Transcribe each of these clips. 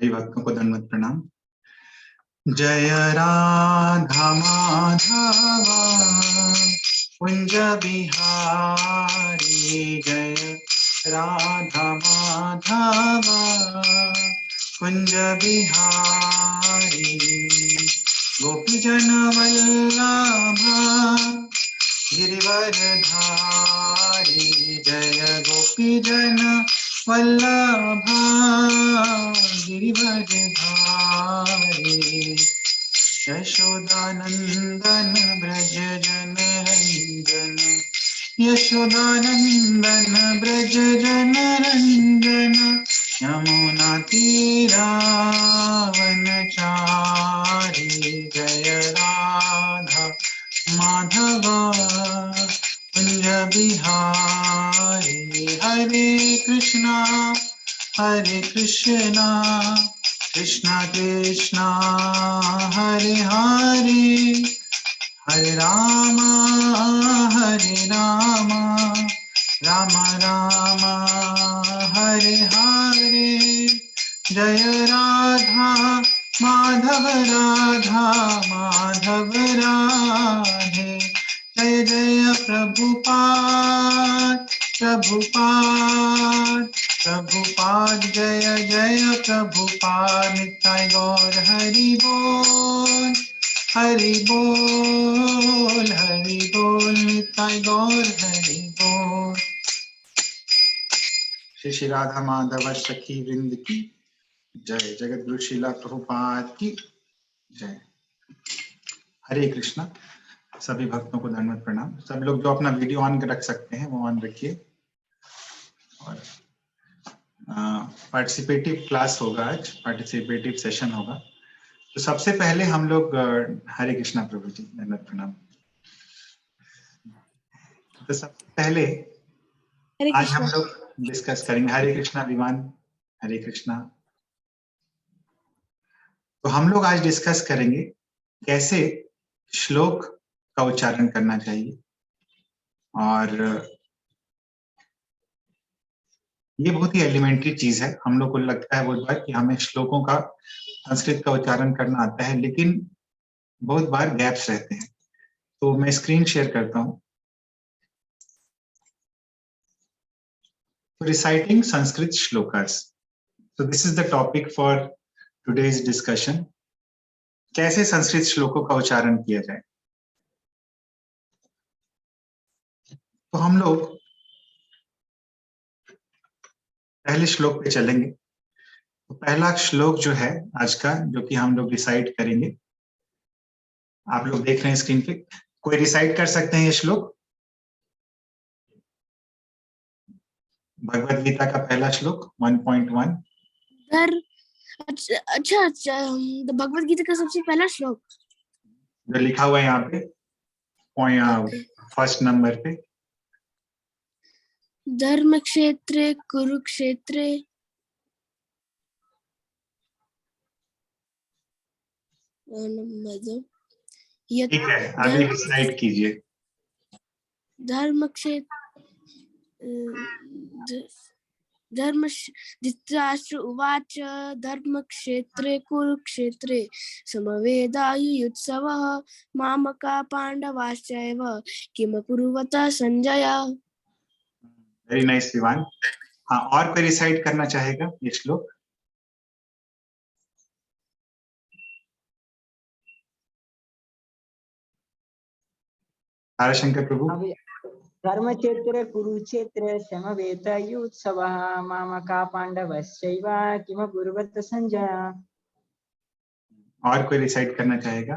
सभी भक्तों को दंडवत प्रणाम। जय राधा माधवा कुंज बिहारी, जय राधा माधवा कुंज बिहारी। गोपीजन वल्लभा गिरिवरधारी, जय गोपीजन वल्लभा गिरिवरधारी। यशोदानंदन ब्रज जनरंजन, यशोदानंदन ब्रज जनरंजन। यमुना तीरावनचारी, जय राधा माधवा कुंज बिहारी। हरे कृष्णा कृष्णा कृष्णा हरे हरे, हरे राम राम राम हरे हरे। जय राधा माधव राधे, जय जय प्रभुपाद प्रभुपाद, जय जय प्रभुपाद। निताय गौर हरि बोल, हरि बोल, हरि बोल। निताय गौर हरि बोल। श्री श्री राधा माधव सखी वृंद की जय, जगत गुरु श्रीला प्रभुपाद की जय। हरे कृष्णा। सभी भक्तों को धन्यवाद प्रणाम। सब लोग जो अपना वीडियो ऑन रख सकते हैं वो ऑन रखिए। और पार्टिसिपेटिव क्लास होगा, आज पार्टिसिपेटिव सेशन होगा। तो सबसे पहले हम लोग हरे कृष्णा प्रभु जी, धन्यवाद प्रणाम। तो सबसे पहले आज हम लोग डिस्कस करेंगे हरे कृष्णा विमान, हरे कृष्णा। तो हम लोग आज डिस्कस करेंगे कैसे श्लोक का उच्चारण करना चाहिए। और ये बहुत ही एलिमेंट्री चीज है। हम लोग को लगता है बहुत बार कि हमें श्लोकों का संस्कृत का उच्चारण करना आता है, लेकिन बहुत बार गैप्स रहते हैं। तो मैं स्क्रीन शेयर करता हूं। Reciting Sanskrit shlokas. So this is the topic for today's discussion. कैसे संस्कृत श्लोकों का उच्चारण किया जाए। तो हम लोग पहले श्लोक पे चलेंगे। तो पहला श्लोक जो है आज का, जो कि हम लोग रिसाइट करेंगे, आप लोग देख रहे हैं स्क्रीन पे। कोई रिसाइट कर सकते हैं ये श्लोक? भगवत गीता का पहला श्लोक 1.1। अच्छा, भगवत गीता का सबसे पहला श्लोक जो लिखा हुआ है यहाँ पे फर्स्ट नंबर पे। धर्म क्षेत्रे कुरुक्षेत्रे ठीक है, अभी रिसाइट कीजिए। धर्म क्षेत्र धृतराष्ट्र उवाच धर्मक्षेत्रे कुरुक्षेत्रे समवेदायुयुत्सवः मामका पांडवाश्चैव किम कुर्वत संजय। Very nice Vivan. हाँ, और कोई रिसाइट करना चाहेगा ये श्लोक? हरशंकर प्रभु। धर्मक्षेत्रे कुरुक्षेत्रे समवेतयुत्सवः मामका पांडवश्चैव किम कुर्वत संजय। और कोई रिसाइट करना चाहेगा?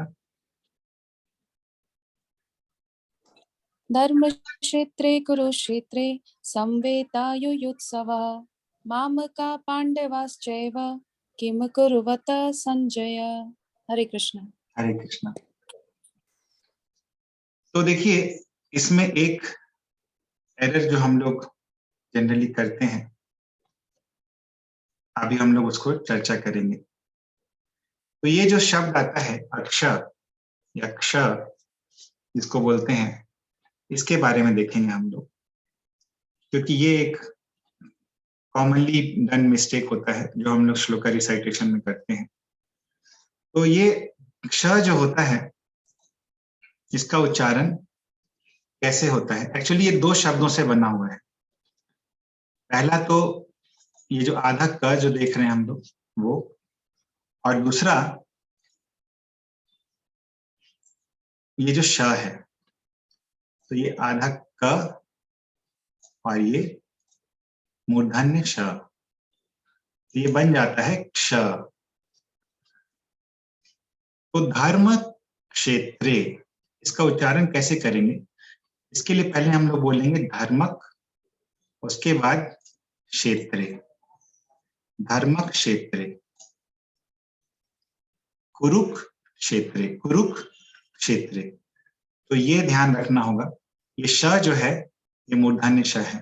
धर्मक्षेत्रे कुरुक्षेत्रे संवेतायुयुत्सवः मामका पांडवाश्चैव किम कुर्वत संजय। हरे कृष्णा। हरे कृष्णा। तो देखिए, इसमें एक एरर जो हम लोग जनरली करते हैं, अभी हम लोग उसको चर्चा करेंगे। तो ये जो शब्द आता है अक्षर या क्षर जिसको बोलते हैं, इसके बारे में देखेंगे हम लोग, क्योंकि ये एक कॉमनली डन मिस्टेक होता है जो हम लोग श्लोका रिसाइटेशन में करते हैं। तो ये क्ष जो होता है इसका उच्चारण कैसे होता है? एक्चुअली ये दो शब्दों से बना हुआ है। पहला तो ये जो आधा क जो देख रहे हैं हम लोग वो, और दूसरा ये जो श है, तो ये आधा क और ये मूर्धन्य श, तो ये बन जाता है क्ष। तो धर्म क्षेत्रे इसका उच्चारण कैसे करेंगे? इसके लिए पहले हम लोग बोलेंगे धर्मक, उसके बाद क्षेत्रे, धर्मक क्षेत्रे, कुरुक क्षेत्रे, कुरुक क्षेत्रे। तो ये ध्यान रखना होगा, ये श जो है ये मूर्धन्य श है।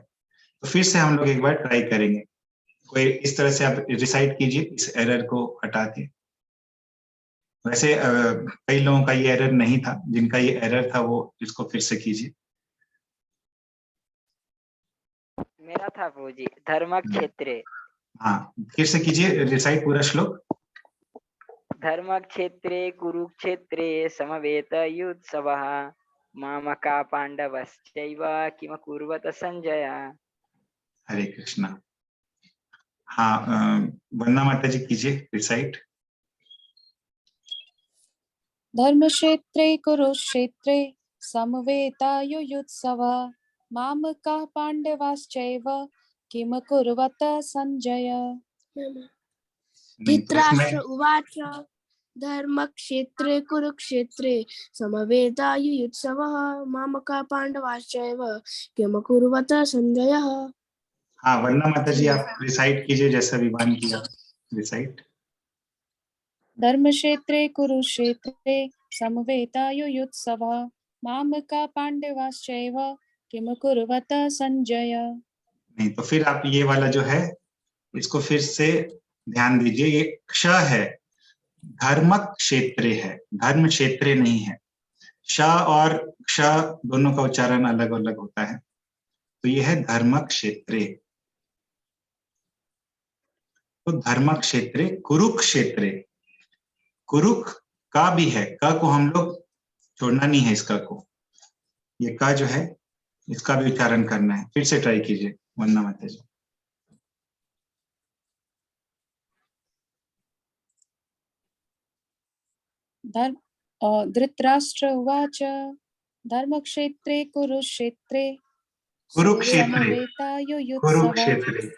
तो फिर से हम लोग एक बार ट्राई करेंगे। कोई इस तरह से आप रिसाइट कीजिए, इस एरर को हटा के। वैसे कई लोगों का ये एरर नहीं था, जिनका ये एरर था वो इसको फिर से कीजिए। मेरा था प्रभु जी, धर्म क्षेत्रे। हाँ, फिर से कीजिए रिसाइट पूरा श्लोक। धर्म क्षेत्रे कुरुक्षेत्रे समवेतयुत्सवः मामका पांडवश्चैव किम कुर्वत संजय। हरे कृष्णा। हाँ, वंदना माता जी कीजिए रिसाइट। धर्मक्षेत्रे कुरुक्षेत्रे समवेतायुयुत्सवः मामकाः पाण्डवाश्चैव किम कुर्वत संजय। धृतराष्ट्र उवाच धर्मक्षेत्रे कुरुक्षेत्रे समवेतायुयुत्सवः मामका पाण्डवाश्चैव किम कुर्वत संजयः। हाँ, वंदना माता जी आप रिसाइट कीजिए जैसा विवान किया रिसाइट। धर्मक्षेत्रे कुरुक्षेत्रे समवेतायुयुत्सवः मामकाः पाण्डवाश्चैव किम कुर्वत संजय। नहीं, तो फिर आप ये वाला जो है इसको फिर से ध्यान दीजिए। ये क्ष है, धर्मक क्षेत्रे है, धर्म क्षेत्रे नहीं है। श और क्ष दोनों का उच्चारण अलग अलग होता है। तो ये है धर्मक क्षेत्रे। तो धर्मक क्षेत्रे कुरुक्षेत्रे, कुरुक का भी है, क को हम लोग छोड़ना नहीं है, इसका को, ये का जो है इसका भी उच्चारण करना है। फिर से ट्राई कीजिए वंदना माता जी। धृतराष्ट्र उवाच धर्मक्षेत्रे कुरुक्षेत्रे कुरुक्षेत्रे, समवेतायुयुत्सवः कुरुक्षेत्रे,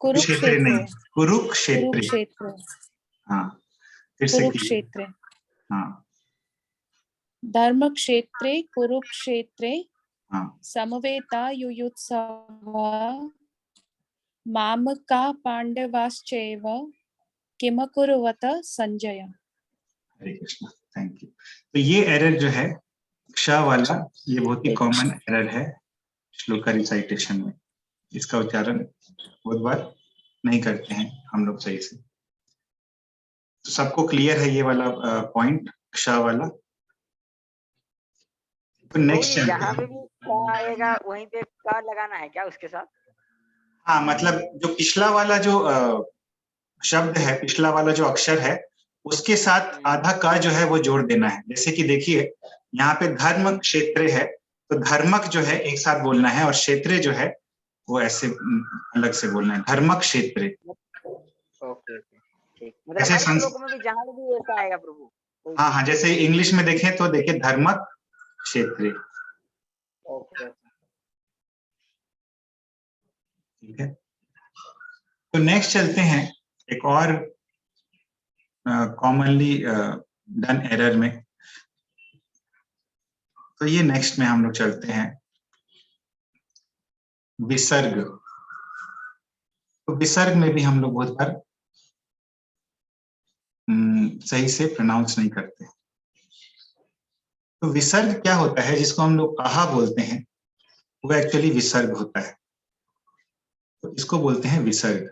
कुरुक्षेत्रे नहीं, कुरुक्षेत्रे। कुरुक्षेत्र हाँ, फिर से कीजिए। कुरुक्षेत्रे हाँ धर्मक्षेत्रे कुरुक्षेत्रे हाँ, समवेतायुयुत्सवः मामकाः पाण्डवाश्चैव किम कुर्वत संजय। हरे कृष्णा, थैंक यू। तो ये एरर जो है क्ष वाला, ये बहुत ही कॉमन एरर है श्लोका रिसाइटेशन में। इसका उच्चारण बहुत बार नहीं करते हैं हम लोग सही से। तो सबको क्लियर है ये वाला पॉइंट क्ष वाला? तो नेक्स्ट जहाँ पे भी का आएगा वहीं पे का लगाना है क्या उसके साथ? हाँ, मतलब जो पिछला वाला जो शब्द है, पिछला वाला जो अक्षर है उसके साथ आधा का जो है वो जोड़ देना है। जैसे कि देखिए यहाँ पे धर्म क्षेत्र है, तो धर्मक जो है एक साथ बोलना है और क्षेत्र जो है वो ऐसे अलग से बोलना है, धर्मक क्षेत्र। ओके, ठीक। मतलब ऐसे हर श्लोक में भी जहाँ भी ऐसा आएगा प्रभु। हाँ हाँ, जैसे इंग्लिश में देखें तो देखिए धर्मक क्षेत्र। ओके, ठीक है। तो नेक्स्ट चलते हैं एक और कॉमनली डन एरर में। तो ये नेक्स्ट में हम लोग चलते हैं विसर्ग। तो विसर्ग में भी हम लोग बहुत बार सही से प्रोनाउंस नहीं करते। तो विसर्ग क्या होता है, जिसको हम लोग आहा बोलते हैं, वो एक्चुअली विसर्ग होता है। तो इसको बोलते हैं विसर्ग।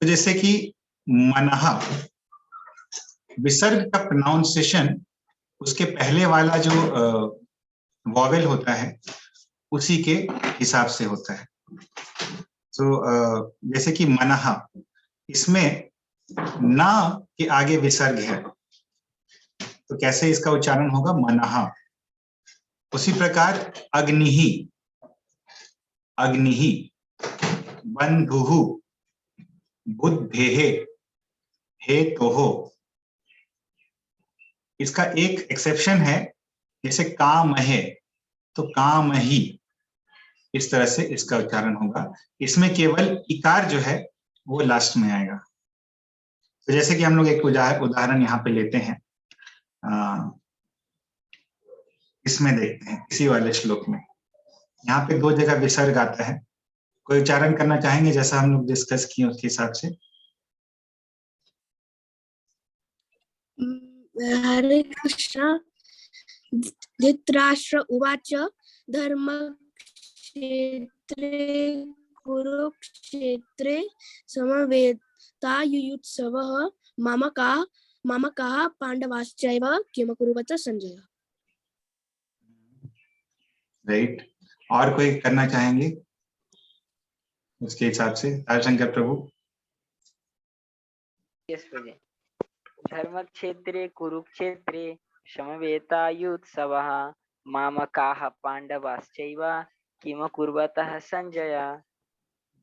तो जैसे कि मनहा, विसर्ग का प्रोनाउंसिएशन उसके पहले वाला जो वॉवेल होता है उसी के हिसाब से होता है। तो जैसे कि मनः, इसमें ना के आगे विसर्ग है, तो कैसे इसका उच्चारण होगा? मनः। उसी प्रकार अग्निहि, अग्निहि, बंधुः, बुद्धेः, हेतोः। इसका एक एक्सेप्शन है, जैसे कामहे, तो कामहि, इस तरह से इसका उच्चारण होगा। इसमें केवल इकार जो है वो लास्ट में आएगा। तो जैसे कि हम लोग एक उदाहरण यहाँ पे लेते हैं, इसमें देखते हैं, इसी वाले श्लोक में यहाँ पे 2 जगह विसर्ग आता है। कोई उच्चारण करना चाहेंगे जैसा हम लोग डिस्कस किए उसके हिसाब से? हरे कृष्ण। धृतराष्ट्र उवाच धर्मक्षेत्रे कुरुक्षेत्रे समवेतायुयुत्सवः मामकाः पांडवाश्चैव किमकुर्वत संजय। राइट, और कोई करना चाहेंगे उसके हिसाब से? तारशंकर प्रभु। यस प्रभु। धर्म क्षेत्रे कुरुक्षेत्रे समवेतायुत्सवः मामकाः पांडवाश्चैव किम कुर्वतः Sanjaya.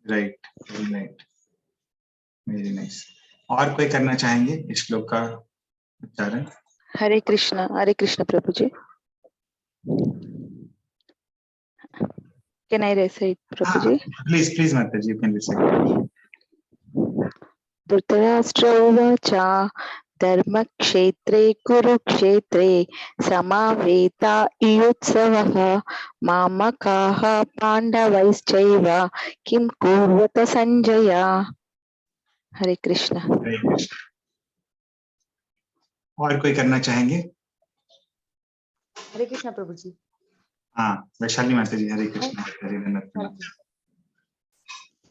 Right, right, very nice. और कोई करना चाहेंगे इस श्लोक का उच्चारण? Hare Krishna Prabhu ji. Can I recite Prabhu ji? Please please Mata ji, you can recite. Dhritarashtra उवाच धर्मक्षेत्रे कुरुक्षेत्रे समावेतायुत्सवः मामकाः पाण्डवैश्चैव किं कुर्वत संजय। हरे कृष्ण। हरे कृष्ण। और कोई करना चाहेंगे? हरे कृष्ण प्रभु जी। हाँ, वैशाली माता जी। हरे कृष्ण, हरे कृष्ण।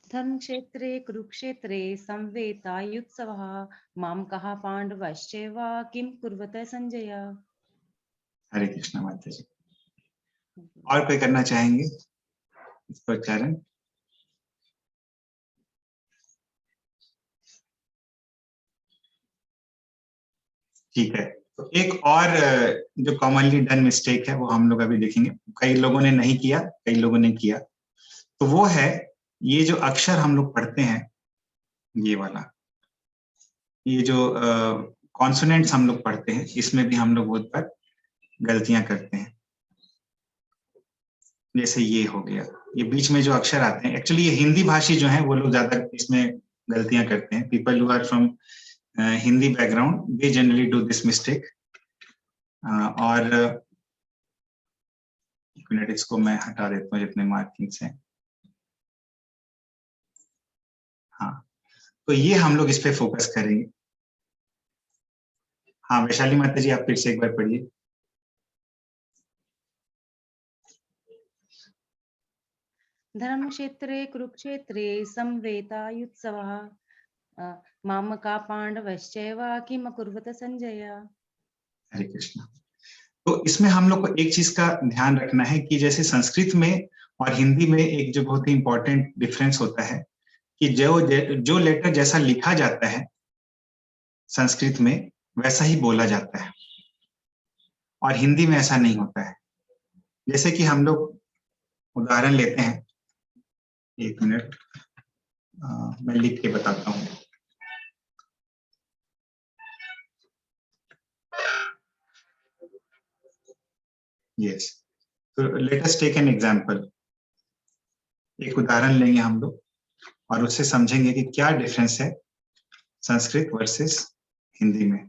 धर्म क्षेत्रे कुरुक्षेत्रे संवेतायुत्सवः मामकाः पांडवश्चैव किं कुर्वत संजय। हरे कृष्ण माता जी। और कोई करना चाहेंगे इसका उच्चारण? ठीक है, तो एक और जो कॉमनली डन मिस्टेक है वो हम लोग अभी देखेंगे। कई लोगों ने नहीं किया, कई लोगों ने किया, तो वो है ये जो अक्षर हम लोग पढ़ते हैं, ये वाला, ये जो कॉन्सोनेंट्स हम लोग पढ़ते हैं, इसमें भी हम लोग बहुत बार गलतियां करते हैं। जैसे ये हो गया, ये बीच में जो अक्षर आते हैं, एक्चुअली ये हिंदी भाषी जो हैं वो लोग ज्यादा इसमें गलतियां करते हैं। People who are from Hindi background, they generally do this mistake. और एक मिनट, इसको मैं हटा देता हूँ जितने मार्किंग्स हैं। हाँ, तो ये हम लोग इस पे फोकस करेंगे। हाँ वैशाली माता जी, आप फिर से एक बार पढ़िए। धर्म क्षेत्रे कुरुक्षेत्रे संवेतायुत्सवः मामकाः पांडवश्चैव किम कुर्वत संजय। हरे कृष्ण। तो इसमें हम लोग को एक चीज का ध्यान रखना है कि जैसे संस्कृत में और हिंदी में एक जो बहुत ही इंपॉर्टेंट डिफरेंस होता है कि जो लेटर जैसा लिखा जाता है संस्कृत में वैसा ही बोला जाता है, और हिंदी में ऐसा नहीं होता है। जैसे कि हम लोग उदाहरण लेते हैं, एक मिनट मैं लिख के बताता हूँ। यस, तो let us take an example. एक उदाहरण लेंगे हम लोग और उससे समझेंगे कि क्या डिफरेंस है संस्कृत वर्सेस हिंदी में।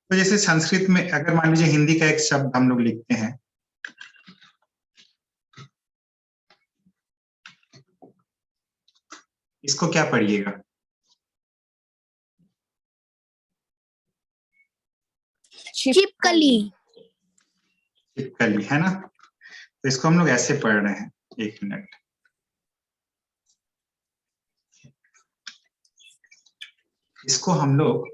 तो जैसे संस्कृत में अगर मान लीजिए हिंदी का एक शब्द हम लोग लिखते हैं, इसको क्या पढ़िएगा? छिपकली। छिपकली, है ना? तो इसको हम लोग ऐसे पढ़ रहे हैं। एक मिनट, इसको हम लोग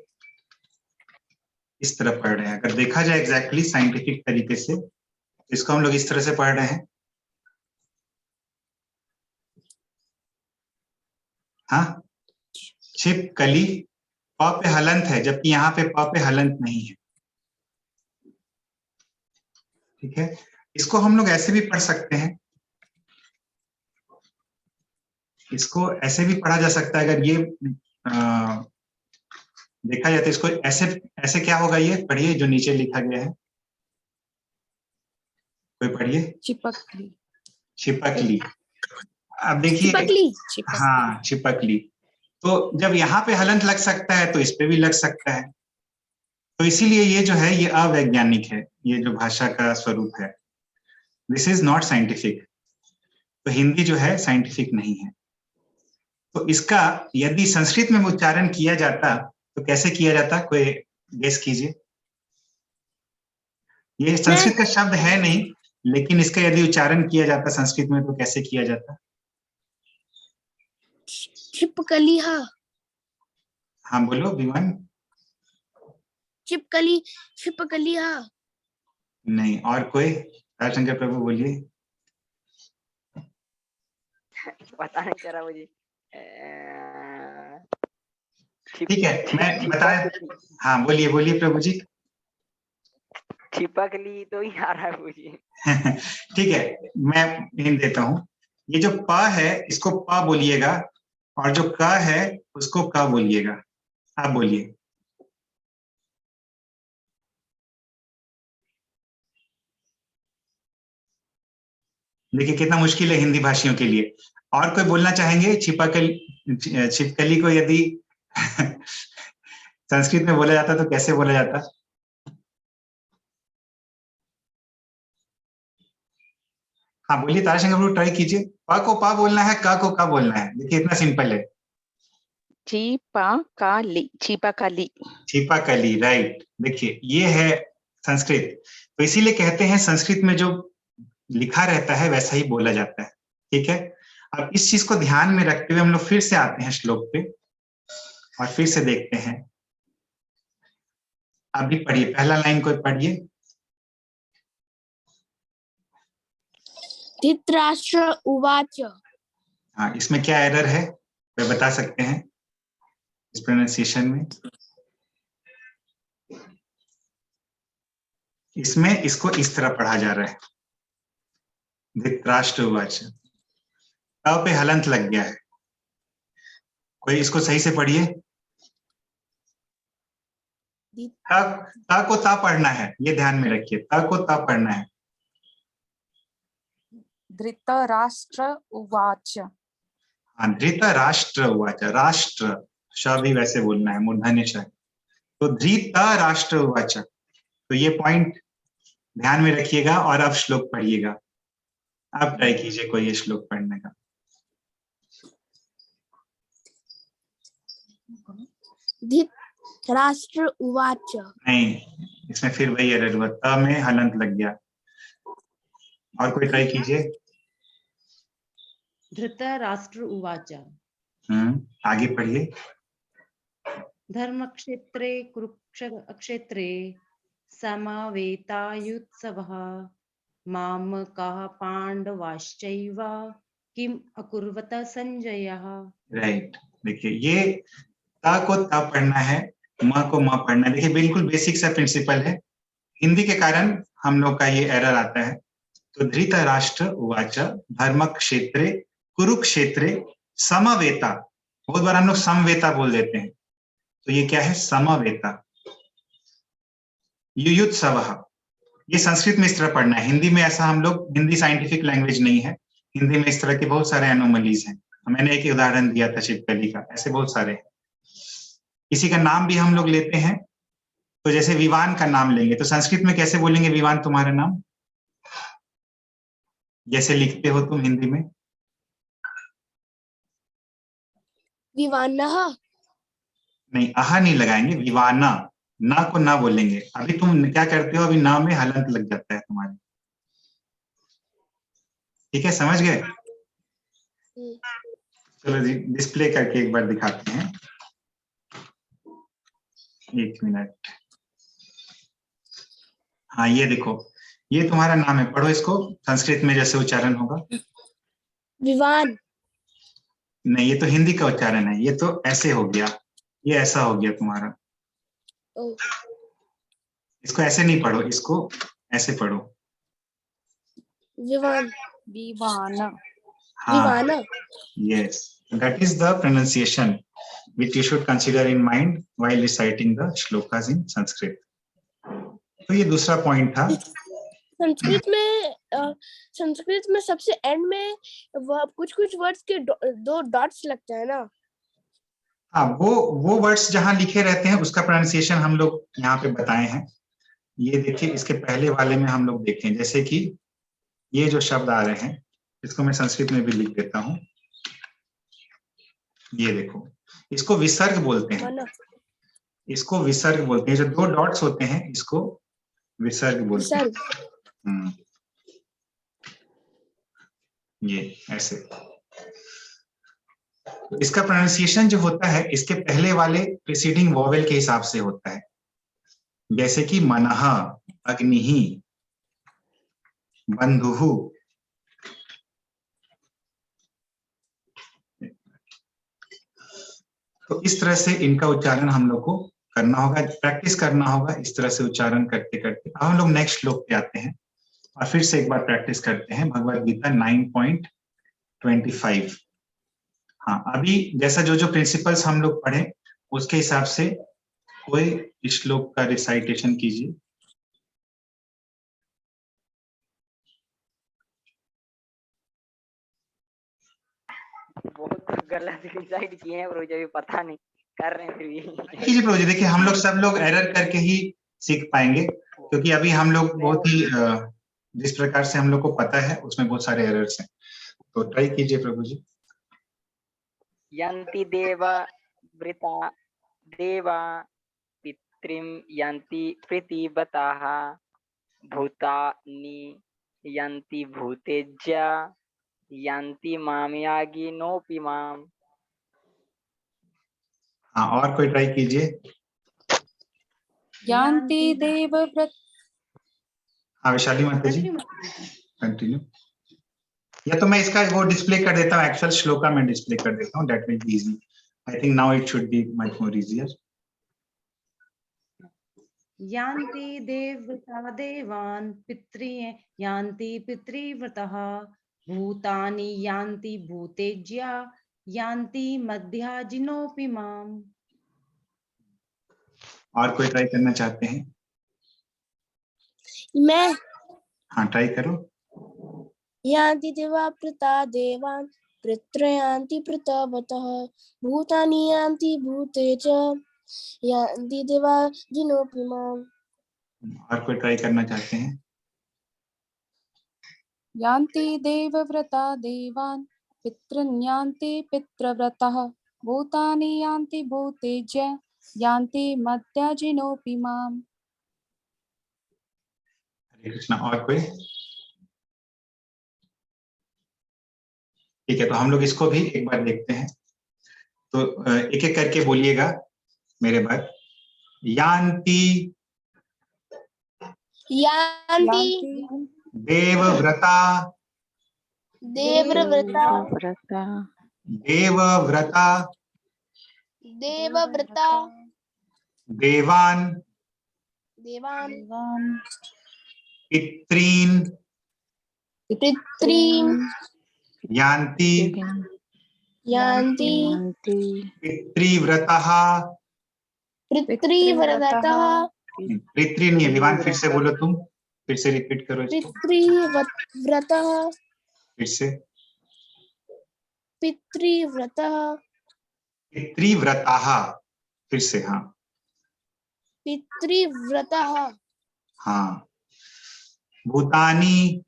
इस तरह पढ़ रहे हैं। अगर देखा जाए एग्जैक्टली साइंटिफिक तरीके से तो इसको हम लोग इस तरह से पढ़ रहे हैं। हाँ, छिपकली, प पे हलंत है, जबकि यहाँ पे प पे हलंत नहीं है। ठीक है, इसको हम लोग ऐसे भी पढ़ सकते हैं, इसको ऐसे भी पढ़ा जा सकता है। अगर ये देखा जाए तो इसको ऐसे ऐसे क्या होगा, ये पढ़िए जो नीचे लिखा गया है, कोई पढ़िए। चिपकली। छिपकली। अब देखिए, चिपकली। हाँ छिपकली, तो जब यहाँ पे हलंत लग सकता है तो इस पे भी लग सकता है, तो इसीलिए ये जो है ये अवैज्ञानिक है, ये जो भाषा का स्वरूप है, दिस इज नॉट साइंटिफिक। तो हिंदी जो है साइंटिफिक नहीं है। तो इसका यदि संस्कृत में उच्चारण किया जाता तो कैसे किया जाता, कोई गेस कीजिए। ये संस्कृत का शब्द है नहीं, लेकिन इसका यदि उच्चारण किया जाता संस्कृत में तो कैसे किया जाता? छिपकली। हाँ, हाँ बोलो विमान। छिपकली, छिपकली। हाँ, नहीं, और कोई? राजशंकर प्रभु बोलिए। पता नहीं चला मुझे। ठीक है, मैं बताया। हाँ बोलिए बोलिए प्रभु जी। छिपकली तो ही आ रहा है मुझे। ठीक है, मैं हिंट देता हूँ। ये जो प है इसको प बोलिएगा, और जो क है उसको क बोलिएगा। आप बोलिए। देखिए कितना मुश्किल है हिंदी भाषियों के लिए। और कोई बोलना चाहेंगे? छिपकली को यदि संस्कृत में बोला जाता तो कैसे बोला जाता? हाँ बोलिए ताराशंकर प्रभु, ट्राई कीजिए। प को पा बोलना है, क को का बोलना है। देखिए इतना सिंपल है। छिपाकाली, छिपाकाली। छिपाकली, राइट। देखिए ये है संस्कृत, तो इसीलिए कहते हैं संस्कृत में जो लिखा रहता है वैसा ही बोला जाता है। ठीक है, अब इस चीज को ध्यान में रखते हुए हम लोग फिर से आते हैं श्लोक पे और फिर से देखते हैं। अभी पढ़िए, पहला लाइन कोई पढ़िए। धृतराष्ट्र उवाच। हाँ, इसमें क्या एरर है वे बता सकते हैं इस प्रोनाउंसिएशन में? इसमें इसको इस तरह पढ़ा जा रहा है, धृतराष्ट्र उवाच। ट पे हलंत लग गया है, कोई इसको सही से पढ़िए। त को ता पढ़ना है, ये ध्यान में रखिए, त को ता पढ़ना है। धृतराष्ट्र उवाच। हाँ, धृतराष्ट्र उवाच, राष्ट्र श भी वैसे बोलना है, मूर्धन्य श। तो धृतराष्ट्र उवाच, तो ये पॉइंट ध्यान में रखिएगा और अब श्लोक पढ़िएगा। आप ट्राई कीजिए कोई ये श्लोक पढ़ने का। धृतराष्ट्र उवाच। नहीं, इसमें फिर वही एरर हुआ, त में हलंत लग गया। और कोई ट्राई कीजिए। धृतराष्ट्र उवाच। आगे पढ़िए। धर्मक्षेत्रे कुरुक्षेत्रे समवेतायुत्सवः मामकाः पाण्डवाश्चैव किम अकुर्वत संजयः। राइट, देखिए ये ता को ता पढ़ना है, म को म पढ़ना है। देखिए बिल्कुल बेसिक सा प्रिंसिपल है, हिंदी के कारण हम लोग का ये एरर आता है। तो धृतराष्ट्र उवाच धर्म क्षेत्रे कुरुक्षेत्रे समवेता, बहुत बार हम लोग समवेता बोल देते हैं, तो ये क्या है? समवेता। युयुत्सवः, ये संस्कृत में इस तरह पढ़ना है, हिंदी में ऐसा हम लोग, हिंदी साइंटिफिक लैंग्वेज नहीं है, हिंदी में इस तरह के बहुत सारे एनोमलीज हैं। मैंने एक उदाहरण दिया था छिपकली का, ऐसे बहुत सारे हैं। किसी का नाम भी हम लोग लेते हैं, तो जैसे विवान का नाम लेंगे तो संस्कृत में कैसे बोलेंगे? विवान तुम्हारा नाम, जैसे लिखते हो तुम हिंदी में। विवान्नः। नहीं, आहा नहीं लगाएंगे, विवाना, ना को ना बोलेंगे। अभी तुम क्या करते हो, अभी ना में हलंत लग जाता है तुम्हारे। ठीक है, समझ गए? चलो जी डिस्प्ले करके एक बार दिखाते हैं, एक मिनट। हाँ ये देखो, ये तुम्हारा नाम है, पढ़ो इसको संस्कृत में जैसे उच्चारण होगा। विवान। नहीं, ये तो हिंदी का उच्चारण है, ये तो ऐसे हो गया, ये ऐसा हो गया तुम्हारा। ओ, इसको ऐसे नहीं पढ़ो, इसको ऐसे पढ़ो। विवान। विवान। हाँ, Viviana. yes, that is the pronunciation which you should consider in mind while reciting the shlokas in Sanskrit. तो ये दूसरा पॉइंट था। संस्कृत में सबसे एंड में कुछ कुछ वर्ड्स के दो डॉट्स लगते हैं ना। हाँ, वो वर्ड्स जहाँ लिखे रहते हैं उसका प्रोनाउंसिएशन हम लोग यहाँ पे बताए हैं। ये देखिए, इसके पहले वाले में हम लोग देखें, जैसे कि ये जो शब्द आ रहे हैं, इसको मैं संस्कृत में भी लिख देता हूँ। ये देखो, इसको विसर्ग बोलते हैं, माना। इसको विसर्ग बोलते हैं। जो दो डॉट्स होते हैं इसको विसर्ग बोलते हैं। विसर्ग। ये ऐसे। तो इसका प्रोनाउंसिएशन जो होता है इसके पहले वाले प्रीसीडिंग वॉवेल के हिसाब से होता है, जैसे कि मनः, अग्निहि, बंधुः। तो इस तरह से इनका उच्चारण हम लोग को करना होगा, प्रैक्टिस करना होगा इस तरह से उच्चारण करते करते। अब हम लोग नेक्स्ट श्लोक पे आते हैं और फिर से एक बार प्रैक्टिस करते हैं भगवद गीता 9.25। हाँ, अभी जैसा जो जो प्रिंसिपल्स हम लोग पढ़े उसके हिसाब से कोई इस श्लोक का रिसाइटेशन कीजिए। बहुत गलत डिसाइड किए हैं प्रभु जी, अभी पता नहीं कर रहे हैं फिर भी। कीजिए प्रभु जी, देखिए हम लोग सब लोग एरर करके ही सीख पाएंगे, क्योंकि अभी हम लोग बहुत ही जिस प्रकार से हम लोग को पता है उसमें बहुत सारे एरर्स हैं। तो ट्राई कीजिए प्रभु जी। यन्ति देवा वृता देवा पितृम यन्ति प्रीतिवताः भूतानि यन्ति भूतेज्या यन्ति मामयागिनोऽपि माम्। हाँ, और कोई ट्राई कीजिए। यान्ति देवव्रत। हाँ वैशाली माता जी, कंटिन्यू। या तो मैं इसका वो डिस्प्ले कर देता हूँ, एक्चुअल श्लोका में डिस्प्ले कर देता हूँ, that will be easy. I think now it should be much more easier. यान्ति देवव्रता देवान् पितृ यान्ति पितृव्रतः भूतानि यान्ति भूतेज्या यान्ति मध्याजिनोऽपि माम्। और कोई ट्राई करना चाहते हैं? मैं। हाँ ट्राई करो। यान्ति देवा प्रता देवान् पितृयान्ति प्रतवतः भूतानि यान्ति भूतेज यान्ति देवा जिनोऽपि माम्। और कोई ट्राई करना चाहते हैं? यान्ति देवव्रता देवान् पितॄन् यान्ति पितृव्रतः भूतानि यान्ति भूतेज्य यान्ति मध्याजिनोऽपि माम्। हरे कृष्णा। और कोई? ठीक है, तो हम लोग इसको भी एक बार देखते हैं। तो एक एक करके बोलिएगा मेरे बाद। यान्ति यान्ति देवव्रता देवव्रता व्रता देवव्रता देवव्रता देवान् देवान् पितॄन् पितॄन् यान्ति यान्ति पितृव्रतः। पितृव्रतः पितृ नहीं है विवान, फिर से बोलो तुम, फिर से रिपीट करो इसको। पितृव्रतः फिर से। पितृव्रतः पितृव्रतः, फिर से। हाँ पितृव्रतः हाँ। भूतानि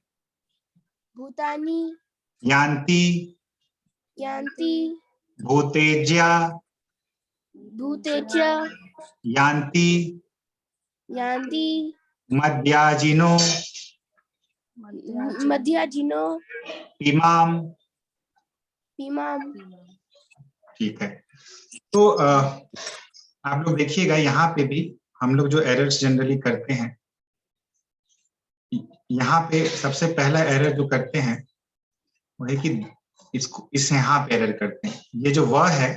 भूतानि यान्ति यान्ति भूतेज्या भूतेज यान्ति यान्ति मध्याजिनो मध्याजिनो इमाम। इमाम। ठीक है, तो आप लोग देखिएगा यहाँ पे भी हम लोग जो एरर्स जनरली करते हैं यहाँ पे सबसे पहला एरर जो करते हैं वो है कि इस यहाँ पे एरर करते हैं। ये जो व है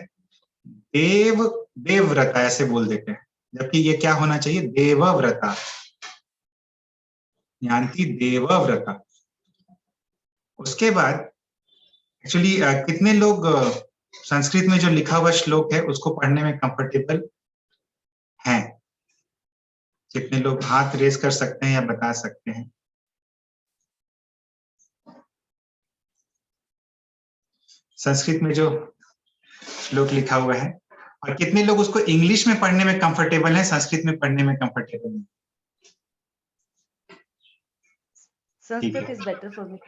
देवव्रता ऐसे बोल देते हैं, जबकि ये क्या होना चाहिए, देवव्रता, यानी देवव्रता। उसके बाद एक्चुअली कितने लोग संस्कृत में जो लिखा हुआ श्लोक है उसको पढ़ने में कंफर्टेबल हैं? कितने लोग हाथ रेज कर सकते हैं या बता सकते हैं? संस्कृत में जो श्लोक लिखा हुआ है, और कितने लोग उसको इंग्लिश में पढ़ने में कंफर्टेबल है, संस्कृत में पढ़ने में कंफर्टेबल है? Sanskrit is better for me.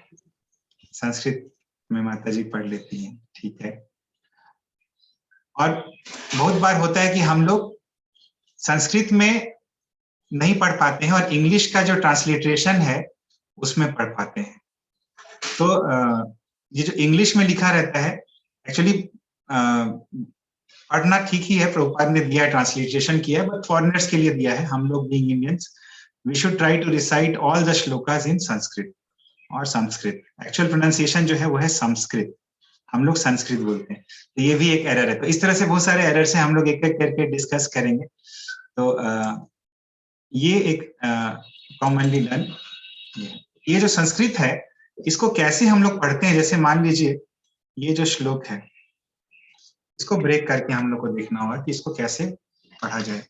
Sanskrit में माता जी पढ़ लेती हैं, ठीक है। और बहुत बार होता है कि हम लोग संस्कृत में नहीं पढ़ पाते हैं और इंग्लिश का जो ट्रांसलिटरेशन है उसमें पढ़ पाते हैं। तो ये जो इंग्लिश में लिखा रहता है एक्चुअली पढ़ना ठीक ही है, प्रभुपाद ने दिया है, ट्रांसलिटरेशन किया है, बट फॉरेनर्स के लिए दिया है। हम लोग being Indians we should try to recite all the shlokas in Sanskrit और संस्कृत। एक्चुअल प्रोनाउंसिएशन जो है वो है संस्कृत, हम लोग संस्कृत बोलते हैं, तो ये भी एक एरर है। तो इस तरह से बहुत सारे एरर्स हैं, हम लोग एक एक करके डिस्कस करेंगे। तो ये एक कॉमनली डन। ये जो संस्कृत है इसको कैसे हम लोग पढ़ते हैं, जैसे मान लीजिए ये जो श्लोक है इसको ब्रेक करके हम लोग को देखना होगा कि इसको कैसे पढ़ा जाए।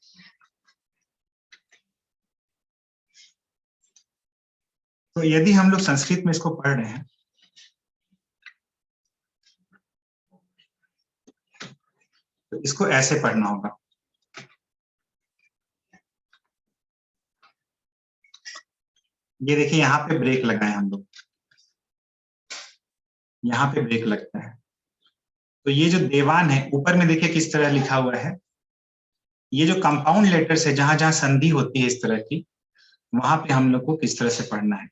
तो यदि हम लोग संस्कृत में इसको पढ़ रहे हैं तो इसको ऐसे पढ़ना होगा। ये देखिए यहाँ पे ब्रेक लगाए हम लोग, यहाँ पे ब्रेक लगता है। तो ये जो देवान है ऊपर में देखिए किस तरह लिखा हुआ है, ये जो कंपाउंड लेटर्स है जहां जहां संधि होती है इस तरह की, वहां पे हम लोग को किस तरह से पढ़ना है।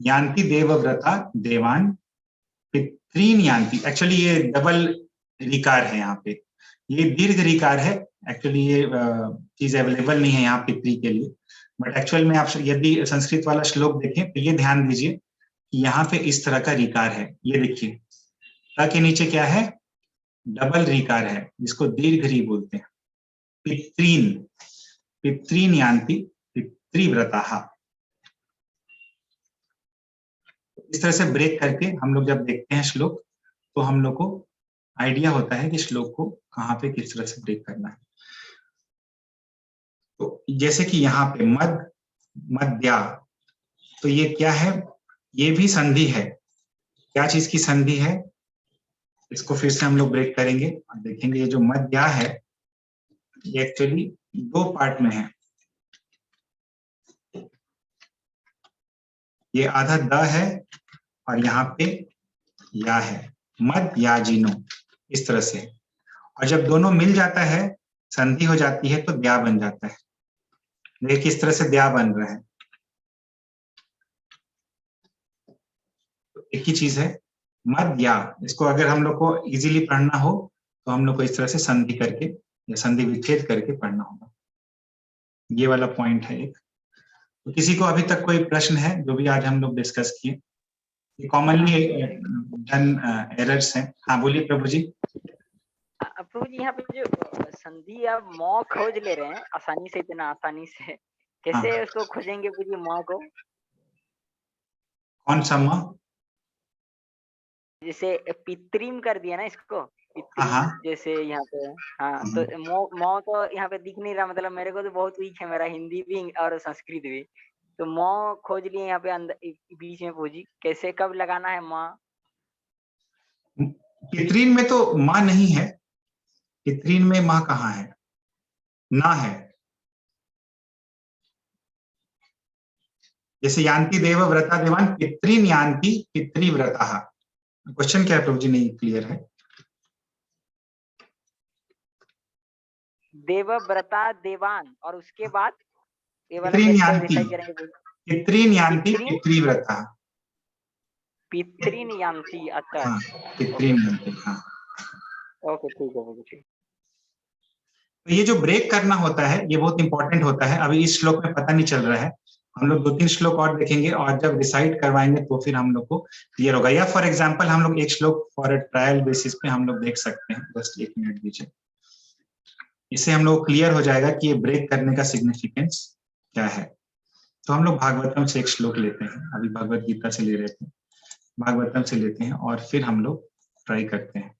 यान्ति देवव्रता देवान पितृन यान्ति, एक्चुअली ये डबल रिकार है यहाँ पे, ये दीर्घ रिकार है। एक्चुअली ये चीज अवेलेबल नहीं है यहाँ पितृ के लिए, बट एक्चुअल में आप यदि संस्कृत वाला श्लोक देखें तो ये ध्यान दीजिए कि यहाँ पे इस तरह का रिकार है। ये देखिए ता के नीचे क्या है, डबल रिकार है, जिसको दीर्घ री बोलते हैं। पितृन, पितृन यान्ति पितृव्रताः। इस तरह से ब्रेक करके हम लोग जब देखते हैं श्लोक तो हम लोग को आइडिया होता है कि श्लोक को कहाँ पे किस तरह से ब्रेक करना है। तो जैसे कि यहाँ पे मद मध्या, तो ये क्या है, ये भी संधि है। क्या चीज की संधि है, इसको फिर से हम लोग ब्रेक करेंगे और देखेंगे। ये जो मध्या है ये एक्चुअली दो पार्ट में है। ये आधा द है और यहाँ पे या है, मद या जिनो, इस तरह से। और जब दोनों मिल जाता है, संधि हो जाती है, तो द्या बन जाता है। देखिए किस तरह से द्या बन रहा है, तो एक ही चीज है मद या। इसको अगर हम लोग को इजीली पढ़ना हो तो हम लोग को इस तरह से संधि करके या संधि विच्छेद करके पढ़ना होगा। ये वाला पॉइंट है एक। तो किसी को अभी तक कोई प्रश्न है जो भी आज हम लोग डिस्कस किए? ये कॉमनली डन एरर्स हैं। हाँ बोलिए प्रभु जी। प्रभु जी यहाँ पे जो संधि आप मौ खोज ले रहे हैं आसानी से, इतना आसानी से कैसे हाँ। उसको खोजेंगे पूरी मौ को? कौन सा मौ? जैसे पितृम कर दिया ना इसको, पितृम हाँ। जैसे यहाँ पे। हाँ तो मौ तो यहाँ पे दिख नहीं रहा, मतलब मेरे को तो बहुत वीक है मेरा हिंदी भी और संस्कृत भी। तो मौ खोज लिए यहाँ पे अंदर बीच में पूजी, कैसे कब लगाना है माँ? पितृन में तो माँ नहीं है, पितृन में माँ कहाँ है, ना है। जैसे यान्ति देव व्रता देवान पितृन यान्ति पितृव्रताः। क्वेश्चन क्या है प्रभु जी, नहीं क्लियर है। देवव्रता देवान और उसके बाद ये वाला पितृन कैसे यान्ति, डिसाइड करेंगे? पितृन यान्ति पितृव्रताः। पितृन यान्ति, अच्छा। हाँ, पितृन यान्ति। हाँ ओके ठीक है प्रभु जी। तो ये जो ब्रेक करना होता है ये बहुत इंपॉर्टेंट होता है। अभी इस श्लोक में पता नहीं चल रहा है, हम लोग 2-3 श्लोक और देखेंगे और जब रिसाइट करवाएंगे तो फिर हम लोग को क्लियर होगा। या फॉर एग्जांपल हम लोग एक श्लोक फॉर ट्रायल बेसिस पे हम लोग देख सकते हैं। बस 1 मिनट दीजिए, इससे हम लोग क्लियर हो जाएगा कि ये ब्रेक करने का सिग्निफिकेंस क्या है। तो हम लोग भागवतम से एक श्लोक लेते हैं, अभी भगवत गीता से ले रहे थे, भागवतम से लेते हैं और फिर हम लोग ट्राई करते हैं।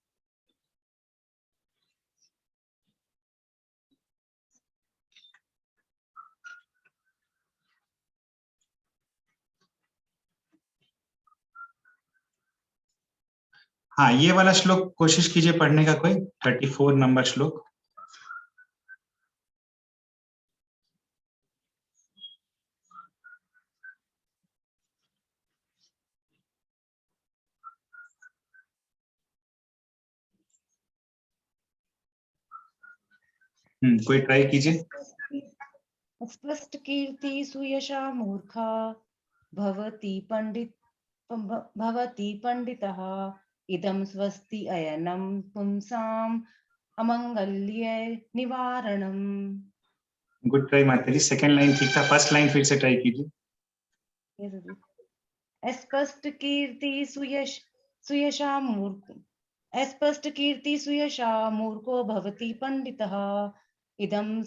हाँ, ये वाला श्लोक कोशिश कीजिए पढ़ने का कोई, 34 नंबर श्लोक। कोई ट्राई कीजिए। स्पष्ट कीर्ति सुयशा मूर्खा भवति पंडितः इदं स्वस्ति अयनं पुंसाम् अमंगल्य निवारणम्। गुड ट्राई माता जी, सेकंड लाइन ठीक था, फर्स्ट लाइन फिर से ट्राई कीजिए। स्पष्ट कीर्ति सुयशा मूर्ख अस्पष्ट कीर्ति सुयशा मूर्खो भवति पंडितः इदं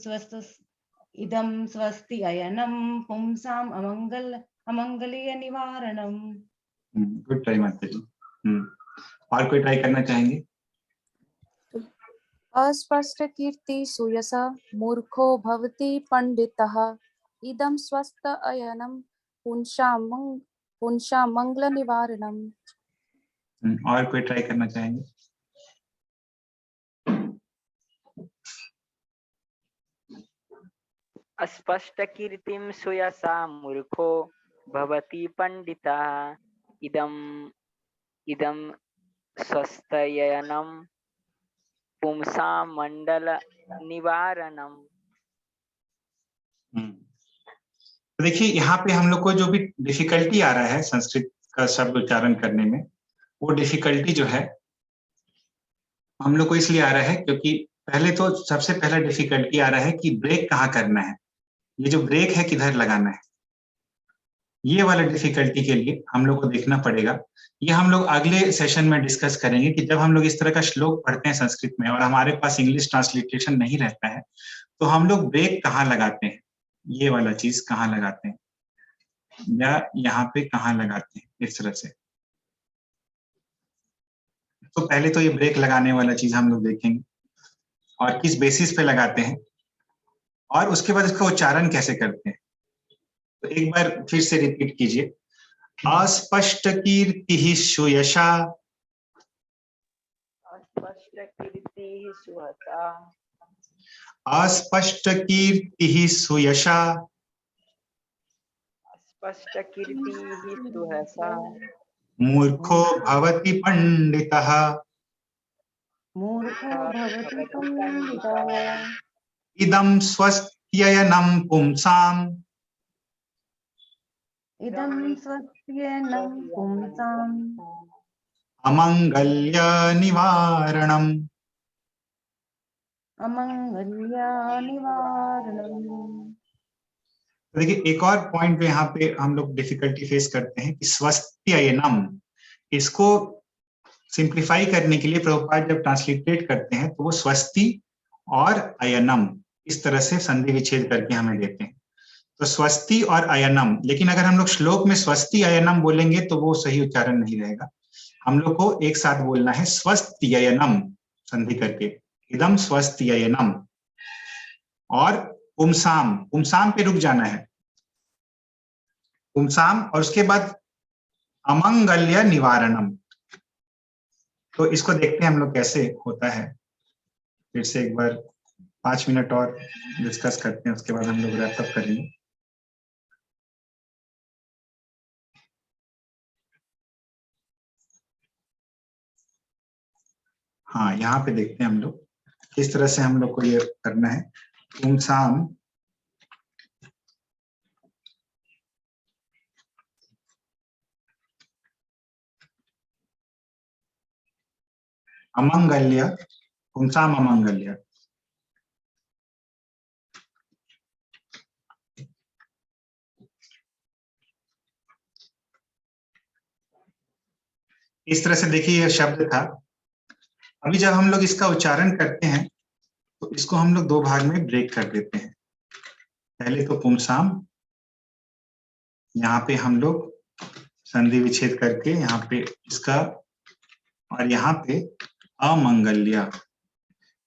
स्वस्ति अयनं पुंसाम् अमंगल्य निवारणम्। गुड ट्राई माता जी। और कोई ट्राई करना चाहेंगे? अस्पष्ट कीर्ति सुयसा मूर्खो भवति पंडितः इदं स्वस्थ अयनं पुंसा मंगल निवारणम। और कोई ट्राई करना चाहेंगे? अस्पष्ट कीर्तिम सुयसा मूर्खो भवति पंडितः इदं स्वस्तयनम पुंसा मंडल निवारणम। तो देखिए यहाँ पे हम लोग को जो भी डिफिकल्टी आ रहा है संस्कृत का शब्द उच्चारण करने में, वो डिफिकल्टी जो है हम लोग को इसलिए आ रहा है क्योंकि पहले तो सबसे पहला डिफिकल्टी आ रहा है कि ब्रेक कहाँ करना है, ये जो ब्रेक है किधर लगाना है। ये वाला डिफिकल्टी के लिए हम लोग को देखना पड़ेगा। ये हम लोग अगले सेशन में डिस्कस करेंगे कि जब हम लोग इस तरह का श्लोक पढ़ते हैं संस्कृत में और हमारे पास इंग्लिश ट्रांसलिटेशन नहीं रहता है तो हम लोग ब्रेक कहाँ लगाते हैं, ये वाला चीज कहाँ लगाते हैं या यहाँ पे कहाँ लगाते हैं, इस तरह से। तो पहले तो ये ब्रेक लगाने वाला चीज हम लोग देखेंगे और किस बेसिस पे लगाते हैं और उसके बाद इसका उच्चारण कैसे करते हैं। तो एक बार फिर से रिपीट कीजिए। अस्पष्ट कीर्ति सुयशा, अस्पष्ट कीर्ति सुहता, अस्पष्ट कीर्ति सुयशा, अस्पष्ट कीर्ति सुहसा मूर्खो भवति पंडितः मूर्खो भवति पंडितः इदं स्वस्त्ययनं पुंसाम् इदं स्वस्त्ययनं पुंसाम् अमंगल्य निवारणम्। अमंगल्य निवारणम्। देखिए एक और पॉइंट पे यहाँ पे हम लोग डिफिकल्टी फेस करते हैं कि स्वस्त्ययनम, इसको सिंप्लीफाई करने के लिए प्रभुपाद जब ट्रांसलिटेट करते हैं तो वो स्वस्ति और अयनम इस तरह से संधि विच्छेद करके हमें देते हैं। तो स्वस्ति और अयनम, लेकिन अगर हम लोग श्लोक में स्वस्ति अयनम बोलेंगे तो वो सही उच्चारण नहीं रहेगा। हम लोग को एक साथ बोलना है स्वस्त्ययनम संधि करके, इदम स्वस्त्ययनम, और पुंसाम, पुंसाम पे रुक जाना है, पुंसाम, और उसके बाद अमंगल्य निवारणम। तो इसको देखते हैं हम लोग कैसे होता है। फिर से एक बार 5 मिनट और डिस्कस करते हैं, उसके बाद हम लोग रैप अप करेंगे। हाँ, यहाँ पे देखते हैं हम लोग किस तरह से हम लोग को ये करना है। पुंसाम अमंगल्य, पुंसाम अमंगल्य। इस तरह से देखिए यह शब्द था। अभी जब हम लोग इसका उच्चारण करते हैं तो इसको हम लोग दो भाग में ब्रेक कर देते हैं। पहले तो पुंसाम, यहाँ पे हम लोग संधि विच्छेद करके यहाँ पे इसका, और यहाँ पे अमंगल्य।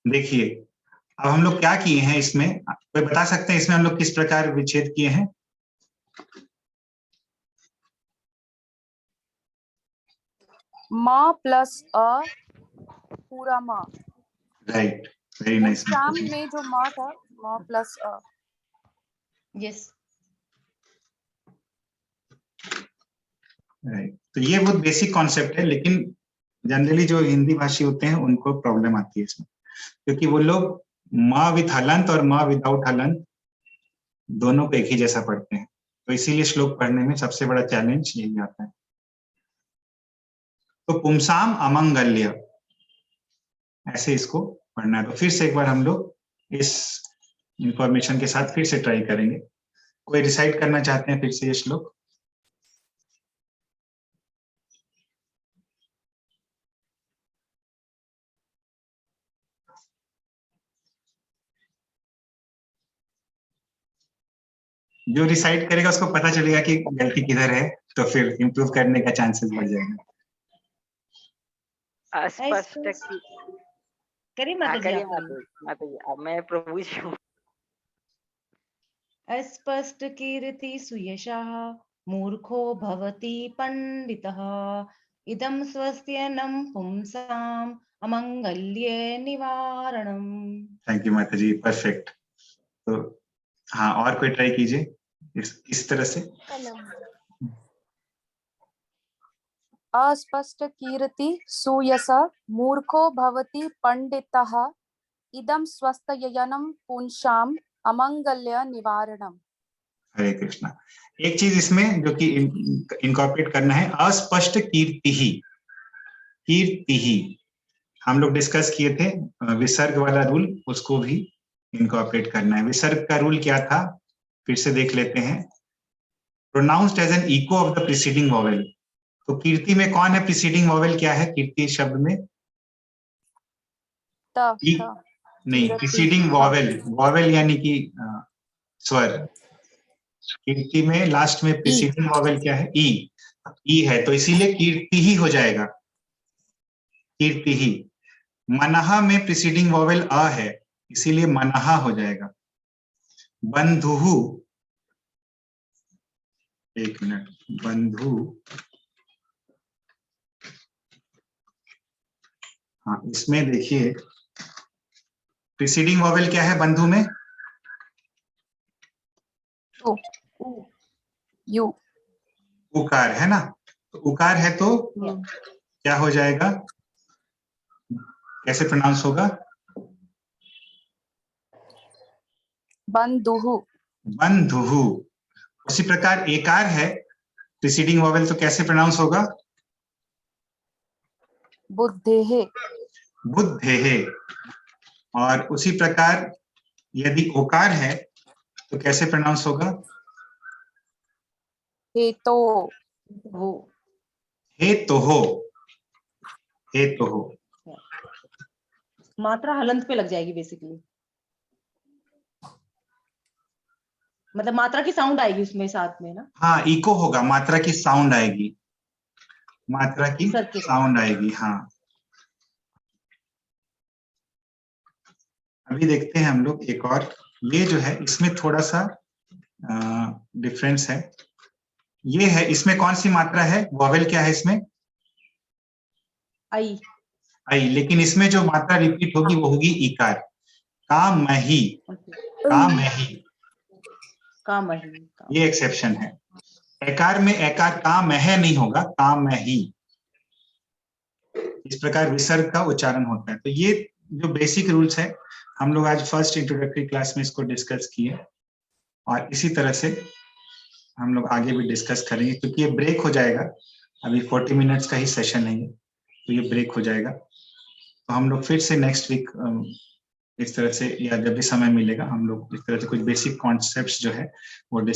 देखिए अब हम लोग क्या किए हैं इसमें, कोई बता सकते हैं इसमें हम लोग किस प्रकार विच्छेद किए हैं? म प्लस अ पूरा म। Right, very nice. शाम में जो म था, म प्लस अ। यस। राइट, तो ये बहुत बेसिक कॉन्सेप्ट है, लेकिन जनरली जो हिंदी भाषी होते हैं उनको प्रॉब्लम आती है इसमें, क्योंकि वो लोग माँ विथ हलंत और माँ विदाउट हलंत दोनों को एक ही जैसा पढ़ते हैं। तो इसीलिए श्लोक पढ़ने में सबसे बड़ा चैलेंज यही आता है। तो पुंसाम अमंगल्य, ऐसे इसको पढ़ना है। तो फिर से एक बार हम लोग इस इंफॉर्मेशन के साथ फिर से ट्राई करेंगे। कोई रिसाइट करना चाहते हैं फिर से ये श्लोक? जो रिसाइट करेगा उसको पता चलेगा कि गलती किधर है, तो फिर इम्प्रूव करने का चांसेस बढ़ जाएगा। अस्पष्ट करिए माता जी, करिए आप करिए। माता जी, अब मैं प्रभु जी हूँ। अस्पष्ट कीर्ति सुयशः मूर्खो भवति पंडितः इदं स्वस्त्यनं पुंसाम् अमंगल्ये निवारणम्। थैंक यू माता जी, परफेक्ट। तो हाँ, और कोई ट्राई कीजिए इस तरह से। अस्पष्ट कीर्ति सूयस मूर्खो भवति पंडितः इदं स्वस्तयनं पुंसाम् अमंगल्य निवारणम्। हरे कृष्णा। एक चीज इसमें जो कि इनकॉर्पोरेट करना है, अस्पष्ट कीर्ति ही। कीर्ति ही हम लोग डिस्कस किए थे, विसर्ग वाला रूल, उसको भी इनकॉर्पोरेट करना है। विसर्ग का रूल क्या था, फिर से देख लेते हैं। Pronounced as an echo of the preceding vowel. तो कीर्ति में कौन है प्रीसीडिंग वॉवेल, क्या है कीर्ति शब्द में? नहीं, प्रीसीडिंग वॉवेल। वॉवेल यानी कि स्वर। कीर्ति में लास्ट में प्रीसीडिंग वॉवेल क्या है? ई। ई है, तो इसीलिए कीर्ति ही हो जाएगा, कीर्ति ही। मनहा में प्रीसीडिंग वॉवेल अ है, इसीलिए मनहा हो जाएगा। बंधुहु, एक मिनट, बंधु, हाँ इसमें देखिए प्रीसीडिंग वॉवेल क्या है बंधु में? यू। उकार है ना, तो उकार है तो क्या हो जाएगा, कैसे प्रोनाउंस होगा? बंधुहु। बंधुहु। उसी प्रकार एकार है, प्रीसीडिंग वॉवेल, तो कैसे प्रोनाउंस होगा? बुद्धेः। बुद्धेः। और उसी प्रकार यदि ओकार है तो कैसे प्रोनाउंस होगा? हेतो। वो हेतोः। हेतोः। मात्रा हलंत पे लग जाएगी बेसिकली, मतलब मात्रा की साउंड आएगी उसमें साथ में ना। हाँ, इको होगा, मात्रा की साउंड आएगी, मात्रा की सर के साउंड आएगी। हाँ, अभी देखते हैं हम लोग एक और, ये जो है इसमें थोड़ा सा डिफरेंस है। ये है, इसमें कौन सी मात्रा है, वॉवेल क्या है इसमें? आई। आई, लेकिन इसमें जो मात्रा रिपीट होगी वो होगी इकार। कामहि, कामहि, कामहि। ये एक्सेप्शन है। एकार में एकार कामह नहीं होगा, कामहि। इस प्रकार विसर्ग का उच्चारण होता है। तो ये जो बेसिक रूल्स है हम लोग आज फर्स्ट इंट्रोडक्टरी क्लास में इसको डिस्कस किए, और इसी तरह से हम लोग आगे भी डिस्कस करेंगे, क्योंकि ये ब्रेक हो जाएगा। अभी 40 मिनट्स का ही सेशन है ये, तो ये ब्रेक हो जाएगा। तो हम लोग फिर से नेक्स्ट वीक इस तरह से, या जब भी समय मिलेगा, हम लोग इस तरह से कुछ बेसिक कॉन्सेप्ट्स जो है वो डिस्कस